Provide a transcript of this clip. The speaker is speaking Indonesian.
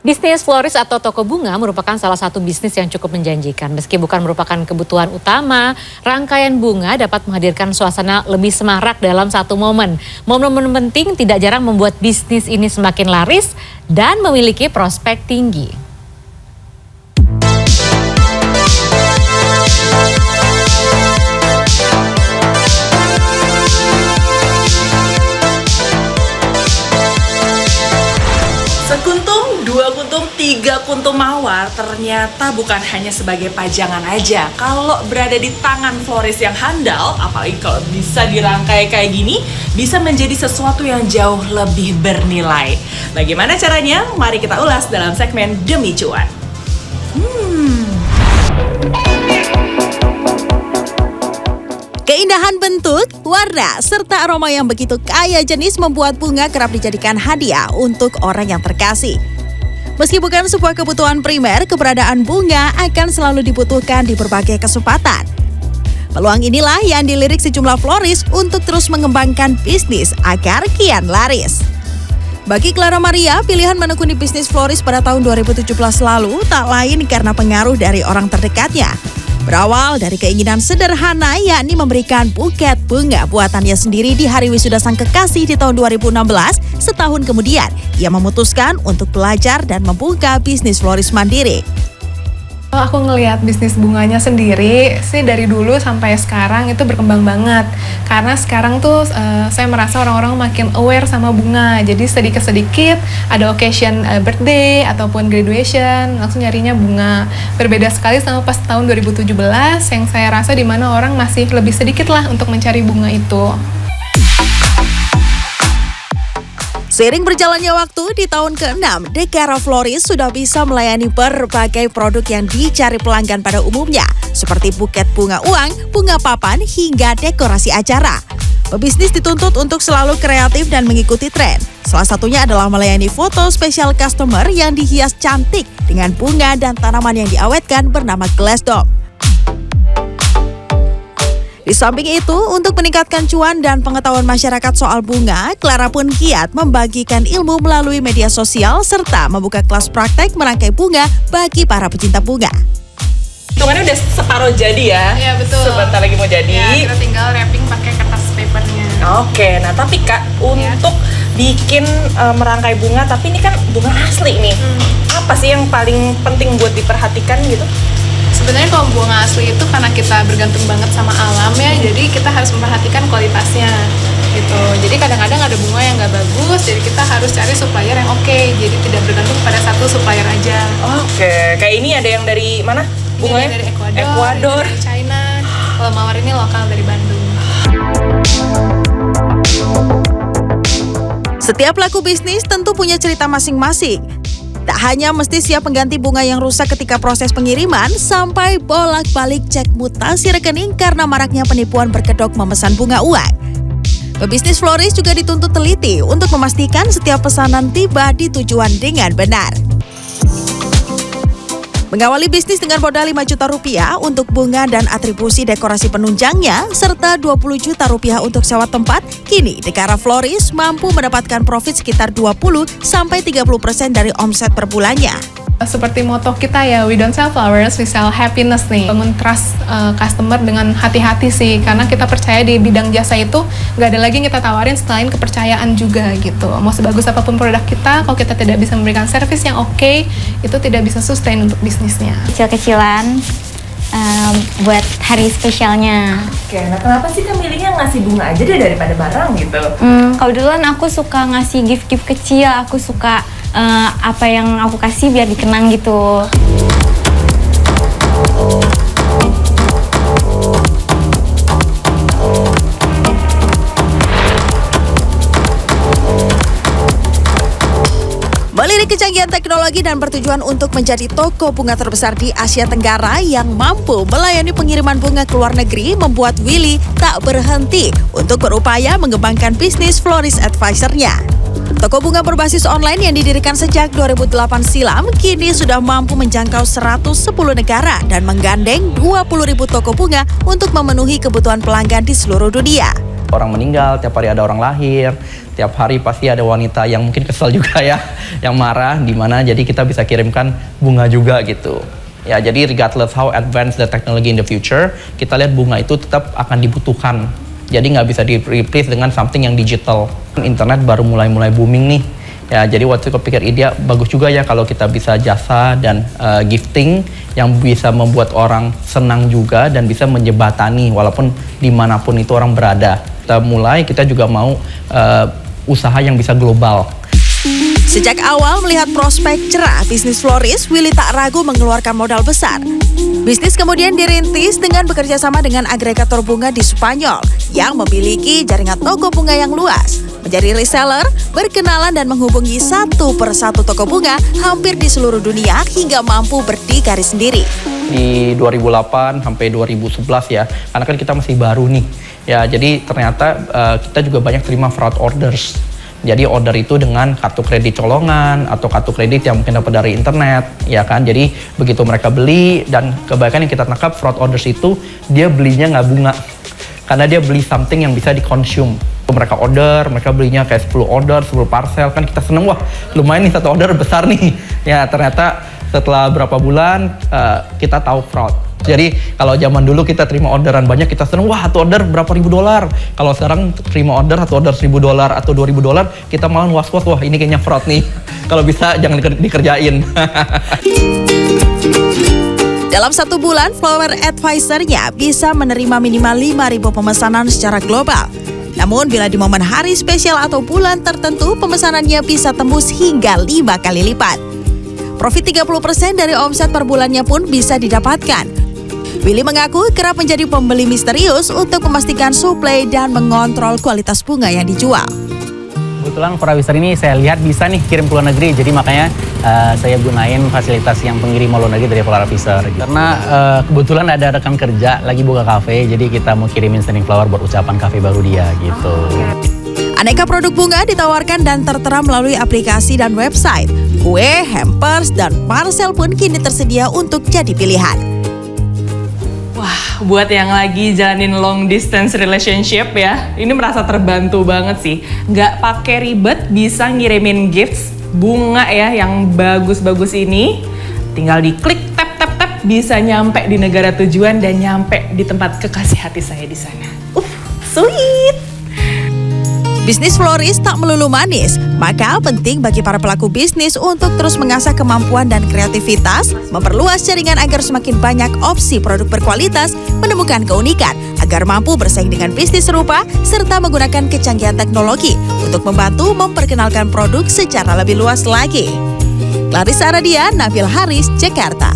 Bisnis florist atau toko bunga merupakan salah satu bisnis yang cukup menjanjikan. Meski bukan merupakan kebutuhan utama, rangkaian bunga dapat menghadirkan suasana lebih semarak dalam satu momen. Momen-momen penting tidak jarang membuat bisnis ini semakin laris dan memiliki prospek tinggi. Sekuntum, dua kuntum, tiga kuntum mawar ternyata bukan hanya sebagai pajangan aja. Kalau berada di tangan florist yang handal, apalagi kalau bisa dirangkai kayak gini, bisa menjadi sesuatu yang jauh lebih bernilai. Bagaimana caranya? Mari kita ulas dalam segmen Demi Cuan. Keindahan bentuk, warna, serta aroma yang begitu kaya jenis membuat bunga kerap dijadikan hadiah untuk orang yang terkasih. Meski bukan sebuah kebutuhan primer, keberadaan bunga akan selalu dibutuhkan di berbagai kesempatan. Peluang inilah yang dilirik sejumlah florist untuk terus mengembangkan bisnis agar kian laris. Bagi Clara Maria, pilihan menekuni bisnis florist pada tahun 2017 lalu tak lain karena pengaruh dari orang terdekatnya. Berawal dari keinginan sederhana yakni memberikan buket bunga buatannya sendiri di hari wisuda sang kekasih di tahun 2016, setahun kemudian ia memutuskan untuk belajar dan membuka bisnis florist mandiri. Kalau aku ngelihat bisnis bunganya sendiri sih dari dulu sampai sekarang itu berkembang banget. Karena sekarang tuh saya merasa orang-orang makin aware sama bunga. Jadi sedikit-sedikit ada occasion birthday ataupun graduation langsung nyarinya bunga. Berbeda sekali sama pas tahun 2017 yang saya rasa di mana orang masih lebih sedikit lah untuk mencari bunga itu. Seiring berjalannya waktu, di tahun ke-6, Dekara Florist sudah bisa melayani berbagai produk yang dicari pelanggan pada umumnya, seperti buket bunga uang, bunga papan, hingga dekorasi acara. Pebisnis dituntut untuk selalu kreatif dan mengikuti tren. Salah satunya adalah melayani foto spesial customer yang dihias cantik dengan bunga dan tanaman yang diawetkan bernama glass dome. Di samping itu, untuk meningkatkan cuan dan pengetahuan masyarakat soal bunga, Clara pun giat membagikan ilmu melalui media sosial serta membuka kelas praktek merangkai bunga bagi para pecinta bunga. Hitungannya udah separuh jadi ya? Iya betul. Sebentar lagi mau jadi. Ya, kita tinggal wrapping pakai kertas papernya. Oke, nah tapi Kak, untuk bikin merangkai bunga, tapi ini kan bunga asli nih. Apa sih yang paling penting buat diperhatikan gitu? Sebenarnya kalau bunga asli itu karena kita bergantung banget sama alam ya, jadi kita harus memperhatikan kualitasnya gitu. Jadi kadang-kadang ada bunga yang nggak bagus, jadi kita harus cari supplier yang oke. Jadi tidak bergantung pada satu supplier aja. Oke, kayak ini ada yang dari mana? Bunganya Ini dari Ecuador, ini dari China. Kalau mawar ini lokal dari Bandung. Setiap pelaku bisnis tentu punya cerita masing-masing. Tak hanya mesti siap mengganti bunga yang rusak ketika proses pengiriman, sampai bolak-balik cek mutasi rekening karena maraknya penipuan berkedok memesan bunga uang. Pebisnis florist juga dituntut teliti untuk memastikan setiap pesanan tiba di tujuan dengan benar. Mengawali bisnis dengan modal 5 juta rupiah untuk bunga dan atribusi dekorasi penunjangnya, serta 20 juta rupiah untuk sewa tempat, kini Dekara Florist mampu mendapatkan profit sekitar 20-30% dari omset per bulannya. Seperti moto kita ya, we don't sell flowers, we sell happiness nih. Bangun trust customer dengan hati-hati sih, karena kita percaya di bidang jasa itu nggak ada lagi yang kita tawarin selain kepercayaan juga gitu. Mau sebagus apapun produk kita, kalau kita tidak bisa memberikan service yang oke, itu tidak bisa sustain untuk bisnisnya. Kecil-kecilan buat hari spesialnya. Oke, nah kenapa sih kan milihnya ngasih bunga aja deh daripada barang gitu? Kalau duluan aku suka ngasih gift-gift kecil, aku suka apa yang aku kasih biar dikenang gitu. Melirik kecanggihan teknologi dan bertujuan untuk menjadi toko bunga terbesar di Asia Tenggara yang mampu melayani pengiriman bunga ke luar negeri membuat Willy tak berhenti untuk berupaya mengembangkan bisnis florist advisor-nya. Toko bunga berbasis online yang didirikan sejak 2008 silam kini sudah mampu menjangkau 110 negara dan menggandeng 20.000 toko bunga untuk memenuhi kebutuhan pelanggan di seluruh dunia. Orang meninggal, tiap hari ada orang lahir, Tiap hari pasti ada wanita yang mungkin kesel juga ya, yang marah, dimana jadi kita bisa kirimkan bunga juga gitu. Ya, jadi regardless how advanced the technology in the future, kita lihat bunga itu tetap akan dibutuhkan. Jadi nggak bisa di-replace dengan something yang digital. Internet baru mulai booming nih. Ya, jadi waktu itu kepikir ide bagus juga ya kalau kita bisa jasa dan gifting yang bisa membuat orang senang juga dan bisa menjembatani walaupun dimanapun itu orang berada. Kita juga mau usaha yang bisa global. Sejak awal melihat prospek cerah bisnis florist, Willy tak ragu mengeluarkan modal besar. Bisnis kemudian dirintis dengan bekerja sama dengan agregator bunga di Spanyol yang memiliki jaringan toko bunga yang luas. Menjadi reseller, berkenalan dan menghubungi satu persatu toko bunga hampir di seluruh dunia hingga mampu berdikari sendiri. Di 2008 sampai 2011 ya, karena kan kita masih baru nih. Ya, jadi ternyata kita juga banyak terima fraud orders. Jadi order itu dengan kartu kredit colongan atau kartu kredit yang mungkin dapat dari internet, ya kan. Jadi begitu mereka beli, dan kebanyakan yang kita tangkap fraud orders itu dia belinya nggak bunga, karena dia beli something yang bisa dikonsum. Mereka order, mereka belinya kayak 10 order, 10 parcel, kan kita seneng, wah lumayan nih satu order besar nih. Ya ternyata setelah berapa bulan kita tahu fraud. Jadi kalau zaman dulu kita terima orderan banyak, kita seneng, wah satu order berapa ribu dolar. Kalau sekarang terima order satu order $1.000 atau $2.000, kita malah was-was, wah ini kayaknya fraud nih. Kalau bisa jangan dikerjain. Dalam satu bulan, Flower Advisor-nya bisa menerima minimal 5.000 pemesanan secara global. Namun bila di momen hari spesial atau bulan tertentu, pemesanannya bisa tembus hingga 5 kali lipat. Profit 30% dari omset per bulannya pun bisa didapatkan. Willy mengaku kerap menjadi pembeli misterius untuk memastikan suplai dan mengontrol kualitas bunga yang dijual. Kebetulan Flower Advisor ini saya lihat bisa nih kirim ke luar negeri, jadi makanya saya gunain fasilitas yang pengiriman luar negeri dari Flower Advisor. Karena kebetulan ada rekan kerja lagi buka kafe, jadi kita mau kirimin standing flower buat ucapan kafe baru dia gitu. Aneka produk bunga ditawarkan dan tertera melalui aplikasi dan website. Kue, hampers, dan parcel pun kini tersedia untuk jadi pilihan. Wah, buat yang lagi jalanin long distance relationship ya, ini merasa terbantu banget sih. Nggak pakai ribet, bisa ngirimin gifts bunga ya yang bagus-bagus ini. Tinggal diklik tap, bisa nyampe di negara tujuan dan nyampe di tempat kekasih hati saya di sana. Sweet! Bisnis florist tak melulu manis, maka penting bagi para pelaku bisnis untuk terus mengasah kemampuan dan kreativitas, memperluas jaringan agar semakin banyak opsi produk berkualitas, menemukan keunikan agar mampu bersaing dengan bisnis serupa, serta menggunakan kecanggihan teknologi untuk membantu memperkenalkan produk secara lebih luas lagi. Clarissa Aradia, Nabil Haris, Jakarta.